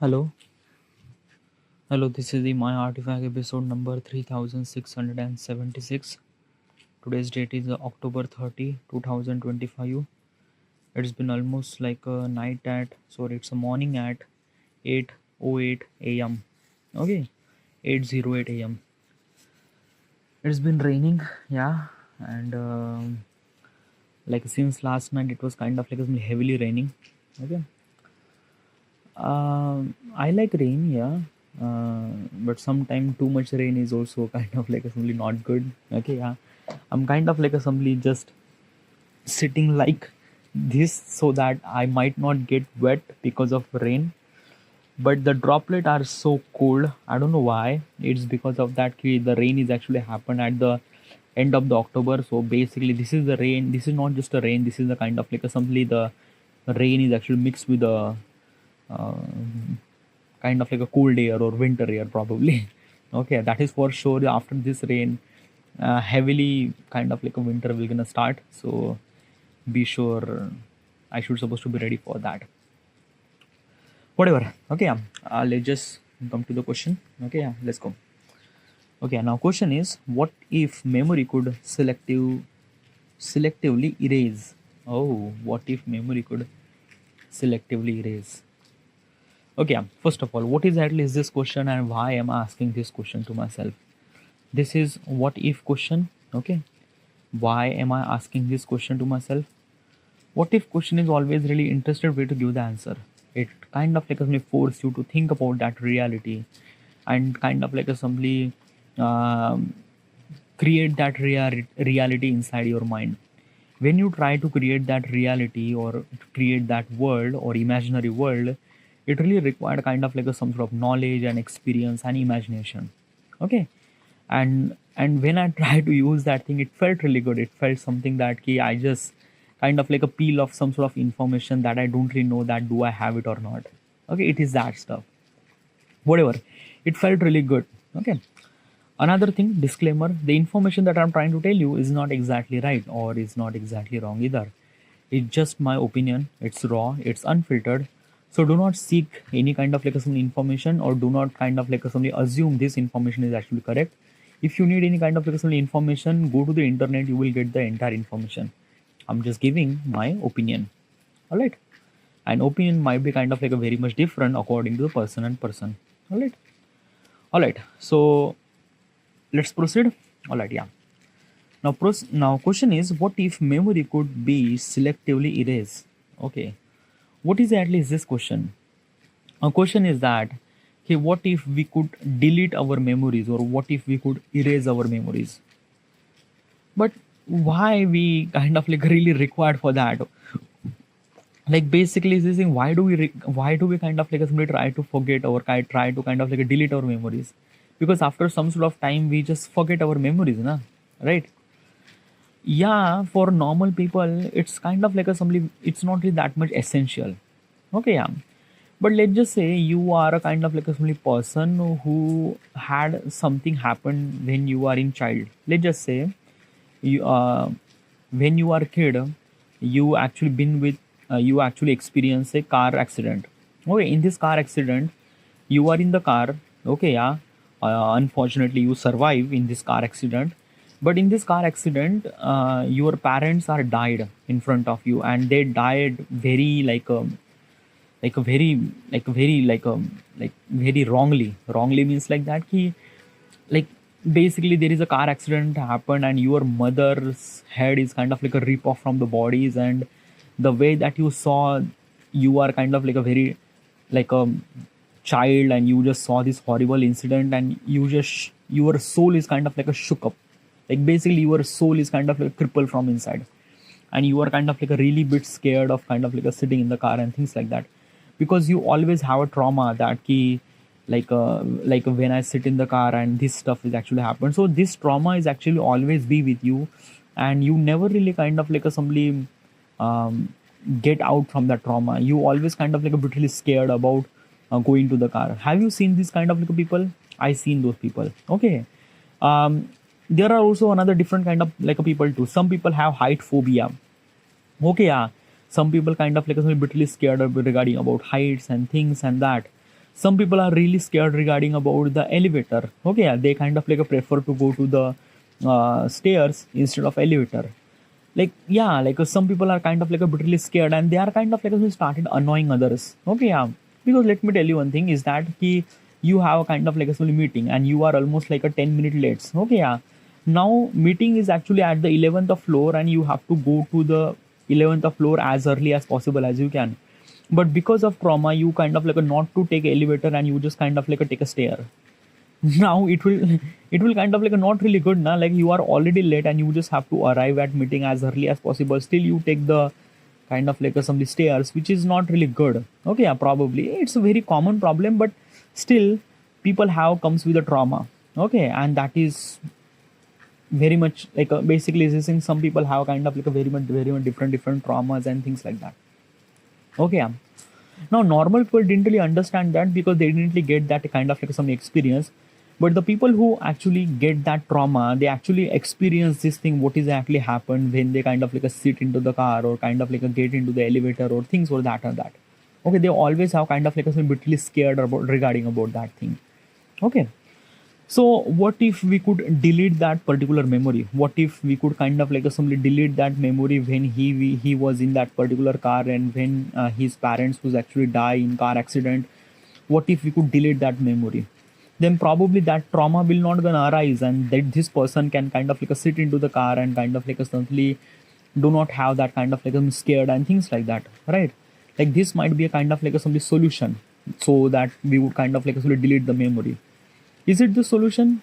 Hello, hello. This is the My Artifact episode number 3676. Today's date is October 30, 2025. It's been almost like a it's a morning at 8:08 a.m. Okay, 8:08 a.m. It's been raining, yeah, and like since last night it was kind of like heavily raining. Okay, I like rain, yeah. But sometimes too much rain is also kind of like simply not good. Okay, yeah. I'm kind of like simply just sitting like this so that I might not get wet because of rain. But the droplet are so cold. I don't know why. It's because of that the rain is actually happened at the end of the October. So basically, this is the rain. This is not just a rain. This is the kind of like simply the rain is actually mixed with the uh, kind of like a cold air or winter air probably. Okay, that is for sure. After this rain, heavily kind of like a winter will gonna start. So be sure I should supposed to be ready for that. Whatever. Okay, yeah. Let's just come to the question. Okay, yeah, let's go. Okay, now question is, what if memory could selectively erase? Oh, what if memory could selectively erase? Okay, first of all, what exactly is this question and why am I asking this question to myself? This is what if question. Okay, why am I asking this question to myself? What if question is always really interested way to give the answer. It kind of like simply force you to think about that reality and kind of like a simply um, create that reality inside your mind. When you try to create that reality or create that world or imaginary world, it really required kind of like some sort of knowledge and experience and imagination. Okay, and when I tried to use that thing, it felt really good. It felt something that I just kind of like a peel of some sort of information that I don't really know that do I have it or not. Okay, it is that stuff. Whatever, it felt really good. Okay, another thing, disclaimer, the information that I'm trying to tell you is not exactly right or is not exactly wrong either. It's just my opinion. It's raw, it's unfiltered. So do not seek any kind of like some information or do not kind of like some assume this information is actually correct. If you need any kind of like some information, go to the internet, you will get the entire information. I'm just giving my opinion. All right, and opinion might be kind of like a very much different according to the person and person. All right, all right, so let's proceed. All right, yeah. Now question is, what if memory could be selectively erased? Okay, what exactly is this question? A question is that, okay, what if we could delete our memories or what if we could erase our memories? But why we kind of like really required for that? Like basically this thing, why do we kind of like simply try to forget or try to kind of like delete our memories? Because after some sort of time we just forget our memories, na? Right? Yeah, for normal people it's kind of like a somebody, it's not really that much essential. Okay, yeah. But let's just say you are a kind of like a somebody person who had something happen when you are in child. Let's just say you when you are a kid, you actually been with you actually experience a car accident. Okay, in this car accident you are in the car. Okay, yeah. Unfortunately you survive in this car accident, but in this car accident your parents are died in front of you and they died very like a very like very wrongly means like that ki, like basically there is a car accident happened and your mother's head is kind of like a rip off from the bodies, and the way that you saw, you are kind of like a very like a child and you just saw this horrible incident and you just your soul is kind of like a shook up, like basically your soul is kind of like crippled from inside, and you are kind of like a really bit scared of kind of like a sitting in the car and things like that, because you always have a trauma that key like when I sit in the car and this stuff is actually happened. So this trauma is actually always be with you, and you never really kind of like a somebody um, get out from that trauma. You always kind of like a bit really scared about going to the car. Have you seen this kind of like people? I seen those people. Okay. um, there are also another different kind of like a people too. Some people have height phobia. Okay, yeah. Some people kind of like a bit really scared regarding about heights and things and that. Some people are really scared regarding about the elevator. Okay, yeah, they kind of like prefer to go to the stairs instead of elevator. Like yeah, like some people are kind of like a bit really scared, and they are kind of like who started annoying others. Okay, yeah, because let me tell you one thing is that you have a kind of like a small meeting and you are almost like a 10-minute late. Okay, yeah, now meeting is actually at the 11th floor and you have to go to the 11th floor as early as possible as you can, but because of trauma you kind of like a not to take elevator and you just kind of like a take a stair. Now it will kind of like a not really good now, like you are already late and you just have to arrive at meeting as early as possible, still you take the kind of like some stairs, which is not really good. Okay, yeah, probably it's a very common problem, but still people have comes with a trauma. Okay, and that is very much like basically is saying some people have kind of like a very much different traumas and things like that. Okay, yeah. Now normal people didn't really understand that because they didn't really get that kind of like some experience, but the people who actually get that trauma, they actually experience this thing, what is actually happened when they kind of like a sit into the car or kind of like a get into the elevator or things or that or that. Okay, they always have kind of like a bit really scared about regarding about that thing. Okay, so what if we could delete that particular memory? What if we could kind of like simply delete that memory when he was in that particular car and when his parents was actually die in car accident? What if we could delete that memory? Then probably that trauma will not gonna arise, and that this person can kind of like sit into the car and kind of like simply do not have that kind of like scared and things like that, right? Like this might be a kind of like a simply solution, so that we would kind of like simply delete the memory. Is it the solution?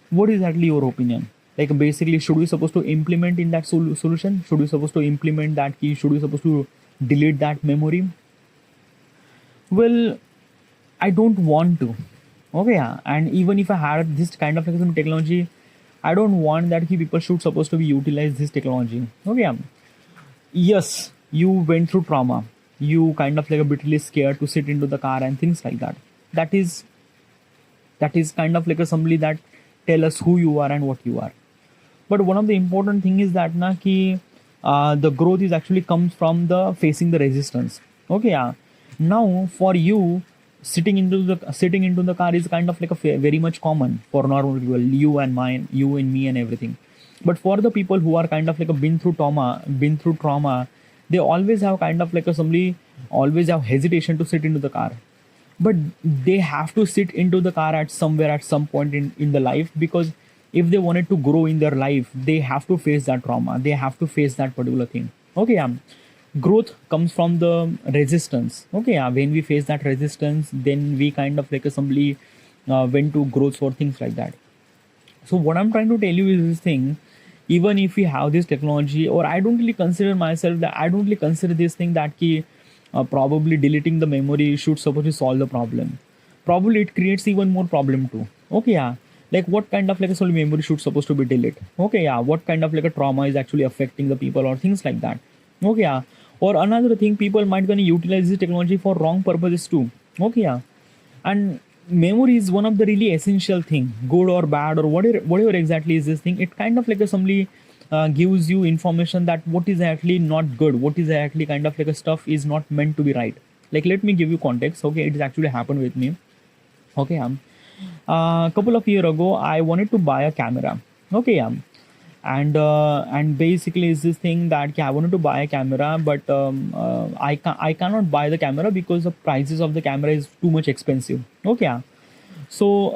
What is actually your opinion? Like basically, should we supposed to implement in that solution? Should we supposed to implement that key? Should we supposed to delete that memory? Well, I don't want to. Okay, yeah. And even if I had this kind of like some technology, I don't want that people should supposed to be utilize this technology. Okay, yeah. Yes, you went through trauma. You kind of like a bit really scared to sit into the car and things like that. That is kind of like a somebody that tell us who you are and what you are. But one of the important thing is that the growth is actually comes from the facing the resistance. Okay, yeah. Now for you, sitting into the car is kind of like a very much common for normal people, you and mine, you and me and everything. But for the people who are kind of like a been through trauma, they always have kind of like a somebody always have hesitation to sit into the car, but they have to sit into the car at somewhere at some point in the life, because if they wanted to grow in their life, they have to face that trauma, they have to face that particular thing. Okay, growth comes from the resistance. Okay, when we face that resistance, then we kind of like assembly went to growth or things like that. So what I'm trying to tell you is this thing, even if we have this technology, or I don't really consider myself that I don't really consider this thing that probably deleting the memory should supposed to solve the problem. Probably it creates even more problem too. Okay, like what kind of like a solid memory should supposed to be deleted? Okay, what kind of like a trauma is actually affecting the people or things like that? Okay, or another thing, people might gonna utilize this technology for wrong purposes too. Okay, and memory is one of the really essential thing, good or bad or whatever exactly is this thing. It kind of like a somebody gives you information that what is actually not good, what is actually kind of like a stuff is not meant to be right. Like let me give you context. Okay, it has actually happened with me. Okay, a couple of years ago I wanted to buy a camera. Okay, and basically is this thing that I wanted to buy a camera, but I cannot buy the camera because the prices of the camera is too much expensive. Okay, so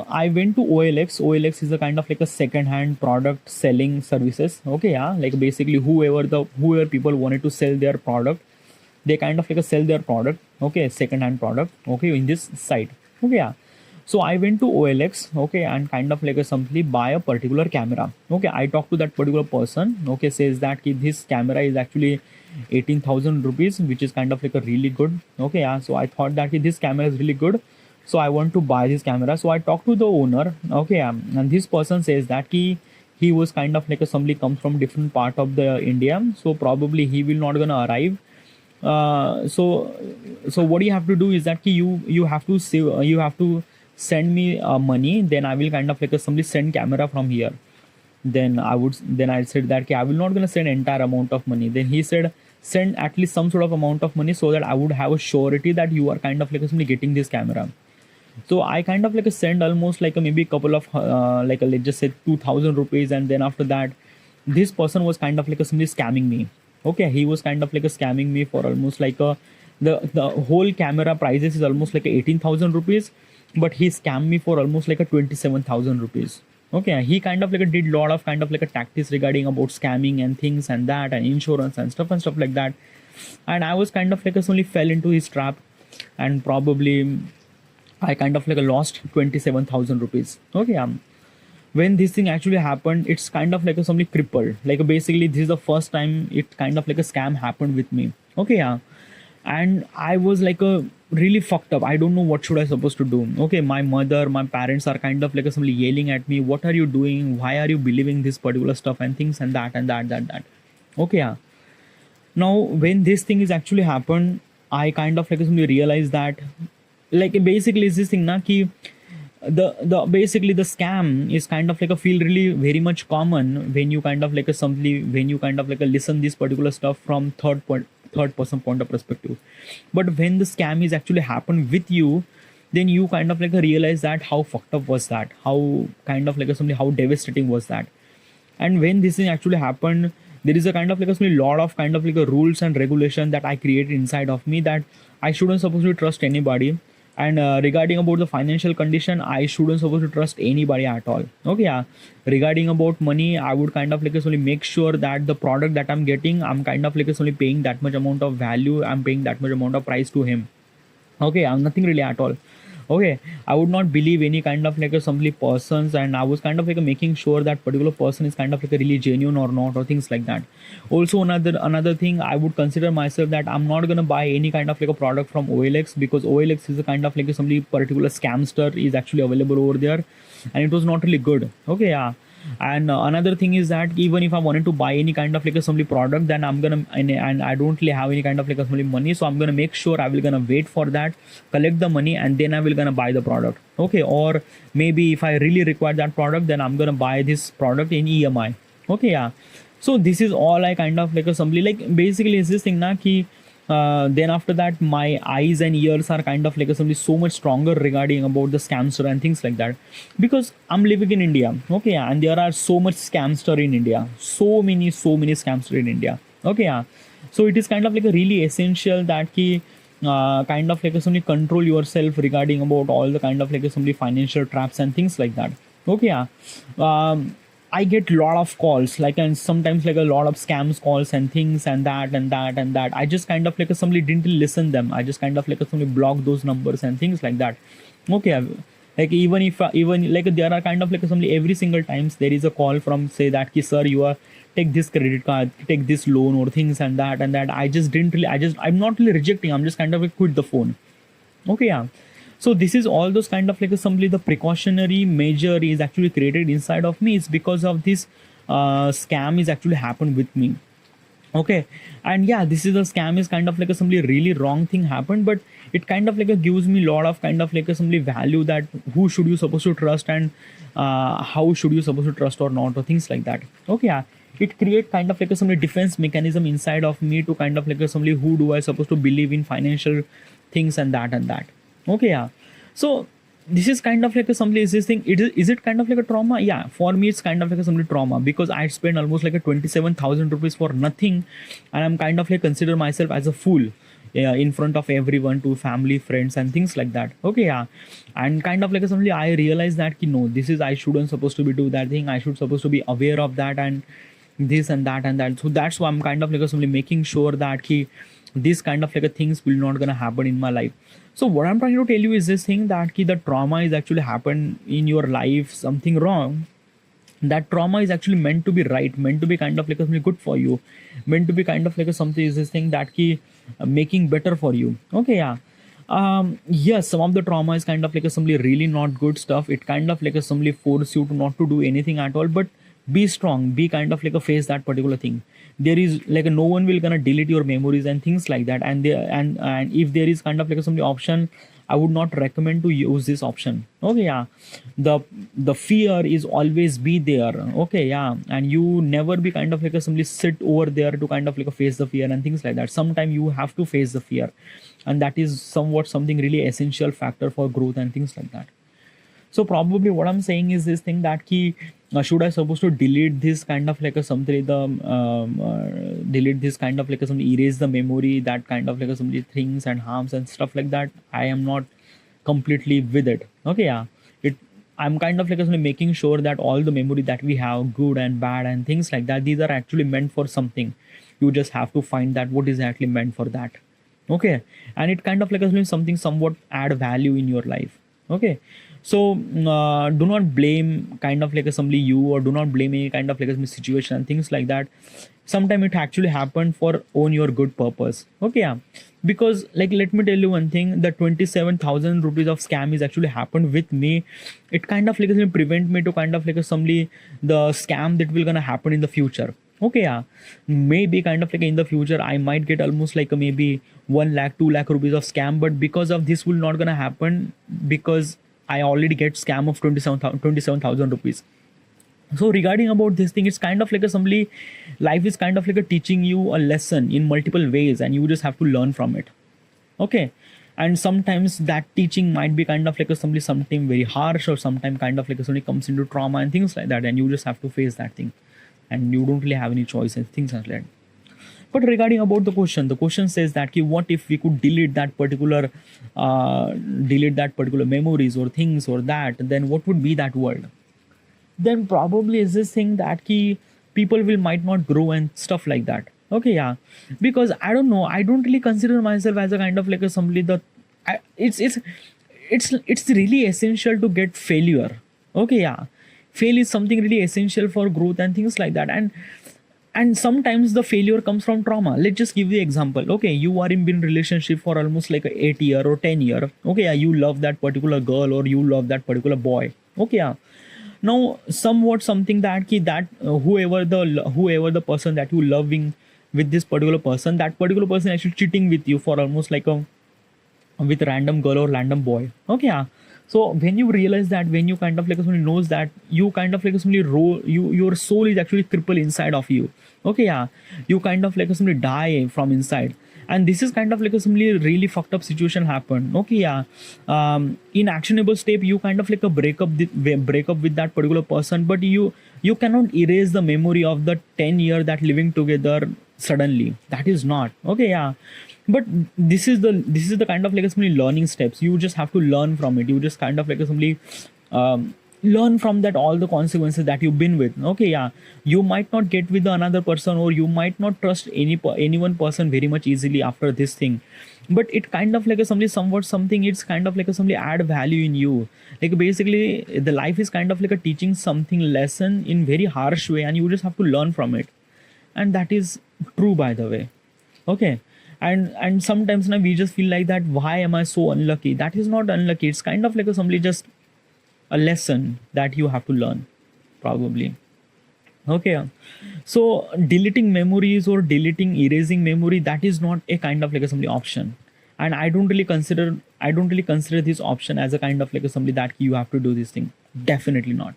I went to OLX. OLX is a kind of like a second-hand product selling services. Okay, like basically whoever people wanted to sell their product, they kind of like sell their product. Okay, second-hand product. Okay, in this site. Okay, so I went to OLX, okay, and kind of like simply buy a particular camera. Okay, I talked to that particular person. Okay, says that this camera is actually 18,000 rupees, which is kind of like a really good. Okay, so I thought that this camera is really good, so I want to buy this camera. So I talked to the owner. Okay, and this person says that he was kind of like somebody comes from different part of the India, so probably he will not gonna arrive. So what you have to do is that you have to save, you have to send me money, then I will kind of like somebody send camera from here. Then I said that I will not gonna send entire amount of money. Then he said send at least some sort of amount of money so that I would have a surety that you are kind of like somebody getting this camera. So I kind of like a send almost like a maybe couple of like a, let's just say 2,000 rupees, and then after that this person was kind of like a somebody scamming me. Okay, he was kind of like a scamming me for almost like a the whole camera prices is almost like a 18,000 rupees, but he scammed me for almost like a 27,000 rupees. Okay, he kind of like a did lot of kind of like a tactics regarding about scamming and things and that and insurance and stuff like that. And I was kind of like a only fell into his trap, and probably I kind of like lost 27,000 rupees. Okay, when this thing actually happened, it's kind of like a somebody crippled. Like basically, this is the first time it kind of like a scam happened with me. Okay, and I was like a really fucked up. I don't know what should I supposed to do. Okay, my mother, my parents are kind of like a somebody yelling at me. What are you doing? Why are you believing this particular stuff and things and that and that. Okay, now when this thing is actually happened, I kind of like suddenly realized that like basically is this thing na ki the basically the scam is kind of like a feel really very much common when you kind of like a simply when you kind of like a listen this particular stuff from third person point of perspective. But when the scam is actually happen with you, then you kind of like realize that how fucked up was that, how kind of like something how devastating was that. And when this thing actually happened, there is a kind of like a lot of kind of like a rules and regulation that I created inside of me, that I shouldn't supposed to trust anybody. And regarding about the financial condition, I shouldn't supposed to trust anybody at all. Okay, regarding about money, I would kind of like only make sure that the product that I'm getting, I'm kind of like only paying that much amount of value, I'm paying that much amount of price to him. Okay, I'm nothing really at all. Okay, I would not believe any kind of like a simply persons, and I was kind of like making sure that particular person is kind of like a really genuine or not, or things like that. Also another thing, I would consider myself that I'm not gonna buy any kind of like a product from OLX, because OLX is a kind of like a somebody particular scamster is actually available over there, and it was not really good. Okay, and another thing is that even if I wanted to buy any kind of like a somebody product, then I'm gonna and I don't really have any kind of like a somebody money, so I'm gonna make sure I will gonna wait for that, collect the money, and then I will gonna buy the product. Okay, or maybe if I really require that product, then I'm gonna buy this product in EMI. Okay, so this is all I kind of like a somebody like basically is this thing na ki then after that my eyes and ears are kind of like something so much stronger regarding about the scamster and things like that, because I'm living in India. Okay, and there are so much scamster in India, so many scamster in India. Okay, so it is kind of like a really essential that ki kind of like somebody control yourself regarding about all the kind of like somebody financial traps and things like that. Okay, I get a lot of calls, like, and sometimes like a lot of scams calls and things and that. I just kind of like somebody didn't listen them. I just kind of like somebody block those numbers and things like that. Okay, like even if even like there are kind of like somebody every single times there is a call from say that ki sir you are take this credit card, take this loan or things and that. I just didn't really I'm not really rejecting. I'm just kind of like quit the phone. Okay, so this is all those kind of like simply the precautionary measure is actually created inside of me. It's because of this scam is actually happened with me. Okay, and yeah, this is a scam is kind of like a simply really wrong thing happened, but it kind of like a gives me a lot of kind of like a simply value that who should you supposed to trust, and how should you supposed to trust or not, or things like that. Okay, it create kind of like a some defense mechanism inside of me to kind of like a somebody who do I supposed to believe in financial things and that. Okay, so this is kind of like a somebody is this thing, is it kind of like a trauma? Yeah, for me it's kind of like a somebody trauma, because I spent almost like a 27,000 rupees for nothing, and I'm kind of like consider myself as a fool, yeah, in front of everyone, to family, friends and things like that. Okay, and kind of like suddenly I realized that no, this is I shouldn't supposed to be do that thing, I should supposed to be aware of that and this and that. So that's why I'm kind of like suddenly making sure that this kind of like a things will not gonna happen in my life. So what I'm trying to tell you is this thing that the trauma is actually happened in your life, something wrong, that trauma is actually meant to be right, meant to be kind of like something good for you, meant to be kind of like a something is this thing that making better for you. Okay, yes, some of the trauma is kind of like a somebody really not good stuff. It kind of like a somebody force you to not to do anything at all, but be strong, be kind of like a face that particular thing. There is like no one will gonna delete your memories and things like that, and there and if there is kind of like some option, I would not recommend to use this option. Okay, yeah. The fear is always be there. Okay, yeah. And you never be kind of like a simply sit over there to kind of like a face the fear and things like that. Sometimes you have to face the fear, and that is somewhat something really essential factor for growth and things like that. So probably what I'm saying is this thing that key, should I supposed to delete this kind of like a something the delete this kind of like a some erase the memory, that kind of like a some things and harms and stuff like that. I am not completely with it. Okay, yeah. It, I'm kind of like making sure that all the memory that we have, good and bad and things like that, these are actually meant for something. You just have to find that what is actually meant for that. Okay, and it kind of like something somewhat add value in your life. Okay, so do not blame kind of like a somebody you, or do not blame any kind of like a situation and things like that. Sometimes it actually happened for own your good purpose. Okay, yeah. Because like let me tell you one thing, the 27,000 rupees of scam is actually happened with me. It kind of like prevent me to kind of like a somebody the scam that will gonna happen in the future. Okay, yeah. Maybe kind of like in the future I might get almost like a maybe 1 lakh 2 lakh rupees of scam, but because of this will not gonna happen, because I already get scam of 27,000 rupees. So regarding about this thing, it's kind of like a somebody life is kind of like a teaching you a lesson in multiple ways, and you just have to learn from it. Okay, and sometimes that teaching might be kind of like a somebody something very harsh, or sometimes kind of like a somebody comes into trauma and things like that, and you just have to face that thing, and you don't really have any choice and things like that. But regarding about the question says that what if we could delete that particular memories or things or that, then what would be that world? Then probably is this thing that people will might not grow and stuff like that. Okay, yeah. Because I don't know, I don't really consider myself as a kind of like a somebody that it's really essential to get failure. Okay, yeah. Fail is something really essential for growth and things like that. And sometimes the failure comes from trauma. Let's just give the example. Okay, you are in been relationship for almost like a 8 year or 10 year. Okay, yeah, you love that particular girl or you love that particular boy. Okay, yeah. Now somewhat something that whoever the person that you loving with this particular person, that particular person actually cheating with you for almost like a with random girl or random boy. Okay, yeah. So when you realize that, when you kind of like somebody knows that you kind of like somebody your soul is actually crippled inside of you. Okay, yeah. You kind of like somebody die from inside, and this is kind of like a somebody really fucked up situation happened. Okay, yeah. In actionable step, you kind of like a break up with that particular person, but you cannot erase the memory of the 10 year that living together suddenly. That is not okay, yeah. But this is the kind of like a somebody learning steps. You just have to learn from it. You just kind of like a somebody learn from that all the consequences that you've been with. Okay, yeah. You might not get with another person, or you might not trust any one person very much easily after this thing, but it kind of like a somebody somewhat something, it's kind of like a somebody add value in you. Like basically the life is kind of like a teaching something lesson in very harsh way, and you just have to learn from it. And that is true, by the way. Okay. And sometimes now we just feel like that, why am I so unlucky? That is not unlucky. It's kind of like a somebody just a lesson that you have to learn, probably. Okay, so deleting memories or erasing memory, that is not a kind of like a somebody option. And I don't really consider this option as a kind of like a somebody that you have to do this thing. Definitely not.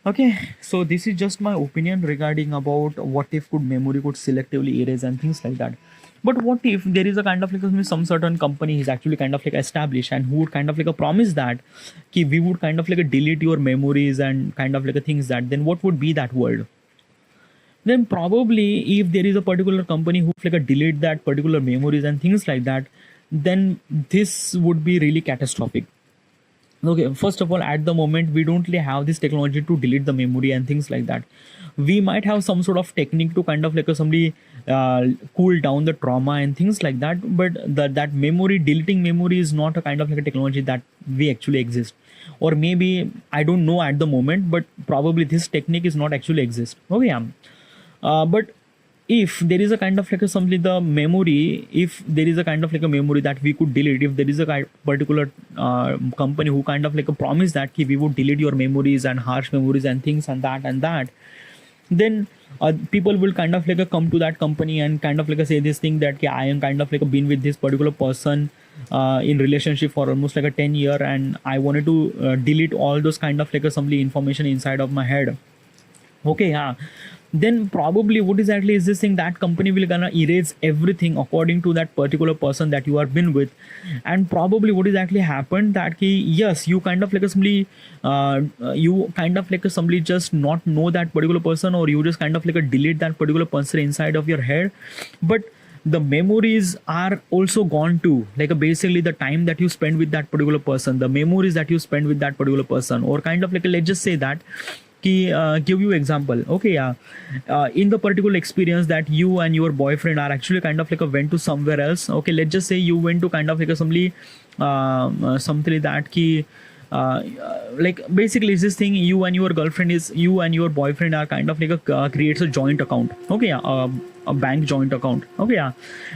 Okay, so this is just my opinion regarding about what if could memory could selectively erase and things like that. But what if there is a kind of like some certain company is actually kind of like established, and who would kind of like a promise that we would kind of like a delete your memories and kind of like a things that, then what would be that world? Then probably if there is a particular company who like a delete that particular memories and things like that, then this would be really catastrophic. Okay, first of all, at the moment we don't really have this technology to delete the memory and things like that. We might have some sort of technique to kind of like a somebody cool down the trauma and things like that, but that memory, deleting memory, is not a kind of like a technology that we actually exist. Or maybe I don't know at the moment, but probably this technique is not actually exist. Okay, yeah. But if there is a kind of like a something the memory, if there is a kind of like a memory that we could delete, if there is a particular company who kind of like a promise that we would delete your memories and harsh memories and things and that, then people will kind of like come to that company and kind of like say this thing that I am kind of like been with this particular person in relationship for almost like a 10 year, and I wanted to delete all those kind of like assembly information inside of my head. Okay, yeah. Then probably what exactly is this thing, that company will gonna erase everything according to that particular person that you are been with. And probably what exactly happened, that ki, yes, you kind of like assembly you kind of like assembly just not know that particular person, or you just kind of like a delete that particular person inside of your head. But the memories are also gone too, like basically the time that you spend with that particular person, the memories that you spend with that particular person, or kind of like let's just say that give you example. Okay, yeah. In the particular experience that you and your boyfriend are actually kind of like went to somewhere else. Okay, let's just say you went to kind of like something like that ki, like basically is this thing, you and your boyfriend are kind of like creates a joint account. Okay, yeah. A bank joint account. Okay, yeah.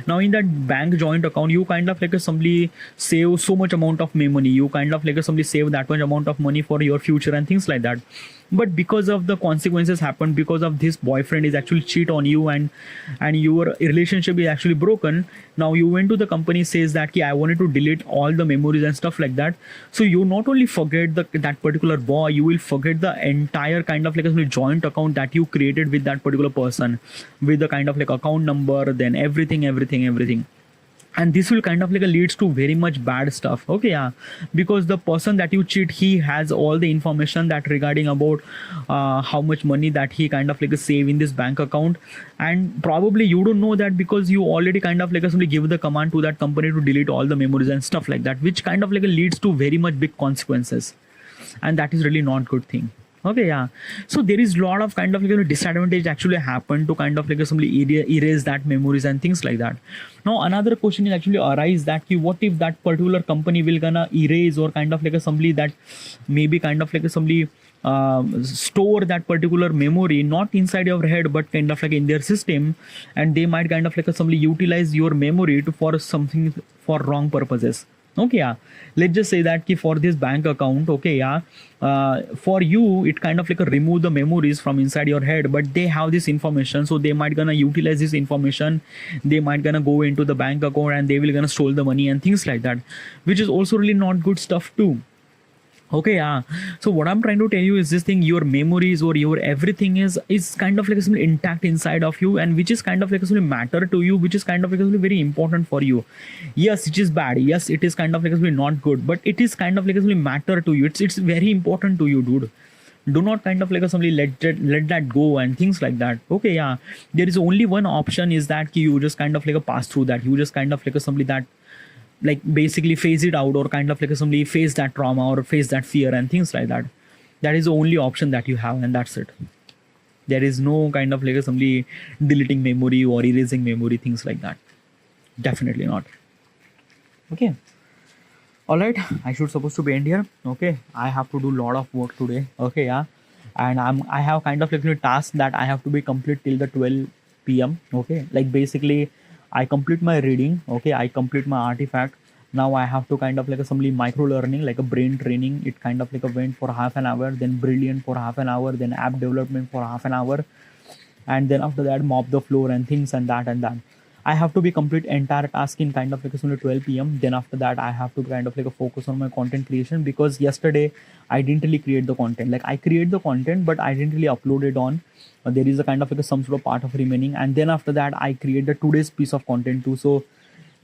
Now in that bank joint account, you kind of like somebody save so much amount of money, you kind of like somebody save that much amount of money for your future and things like that. But because of the consequences happened, because of this boyfriend is actually cheat on you, and your relationship is actually broken. Now you went to the company, says that I wanted to delete all the memories and stuff like that. So you not only forget that particular boy, you will forget the entire kind of like a joint account that you created with that particular person, with the kind of like account number, then everything. And this will kind of like leads to very much bad stuff. Okay, yeah. Because the person that you cheat, he has all the information that regarding about how much money that he kind of like save in this bank account. And probably you don't know that, because you already kind of like simply give the command to that company to delete all the memories and stuff like that, which kind of like leads to very much big consequences. And that is really not good thing. Okay, yeah. So there is a lot of kind of like disadvantage actually happen to kind of like simply erase that memories and things like that. Now another question is actually arise that what if that particular company will gonna erase, or kind of like somebody that maybe kind of like somebody store that particular memory not inside your head but kind of like in their system, and they might kind of like somebody utilize your memory to for something for wrong purposes. Okay, yeah. Let's just say that for this bank account, okay, yeah, for you it kind of like remove the memories from inside your head, but they have this information, so they might gonna utilize this information. They might gonna go into the bank account and they will gonna steal the money and things like that, which is also really not good stuff too. Okay, yeah. So what I'm trying to tell you is this thing, your memories or your everything is kind of like something intact inside of you, and which is kind of like something matter to you, which is kind of like something very important for you. Yes, it is bad. Yes, it is kind of like something not good, but it is kind of like something matter to you. It's very important to you, dude. Do not kind of like somebody let that go and things like that. Okay, yeah. There is only one option, is that you just kind of like pass through that. You just kind of like somebody that like basically phase it out, or kind of like somebody face that trauma or face that fear and things like that. That is the only option that you have, and that's it. There is no kind of like somebody deleting memory or erasing memory, things like that. Definitely not. Okay, all right. I should supposed to be end here. Okay, I have to do a lot of work today. Okay, yeah. And I have kind of like a task that I have to be complete till the 12 p.m. Okay, like basically I complete my reading. Okay, I complete my artifact. Now I have to kind of like a simply micro learning, like a brain training. It kind of like a went for half an hour, then brilliant for half an hour, then app development for half an hour, and then after that mop the floor and things and that and that. I have to be complete entire task in kind of like only 12 p.m. Then after that I have to kind of like a focus on my content creation, because yesterday I didn't really create the content. Like I create the content, but I didn't really upload it on. There is a kind of like some sort of part of remaining, and then after that I create the today's piece of content too. So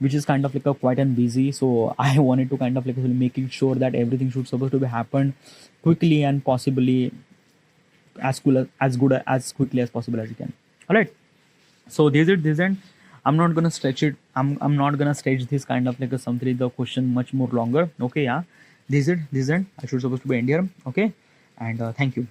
which is kind of like a quite and busy. So I wanted to kind of like making sure that everything should supposed to be happen quickly and possibly as cool as good as quickly as possible as you can. All right. So this is it. This end. I'm not gonna stretch it. I'm not gonna stretch this kind of like a something the question much more longer. Okay, yeah. This is it. This end. I should supposed to be end here. Okay, and thank you.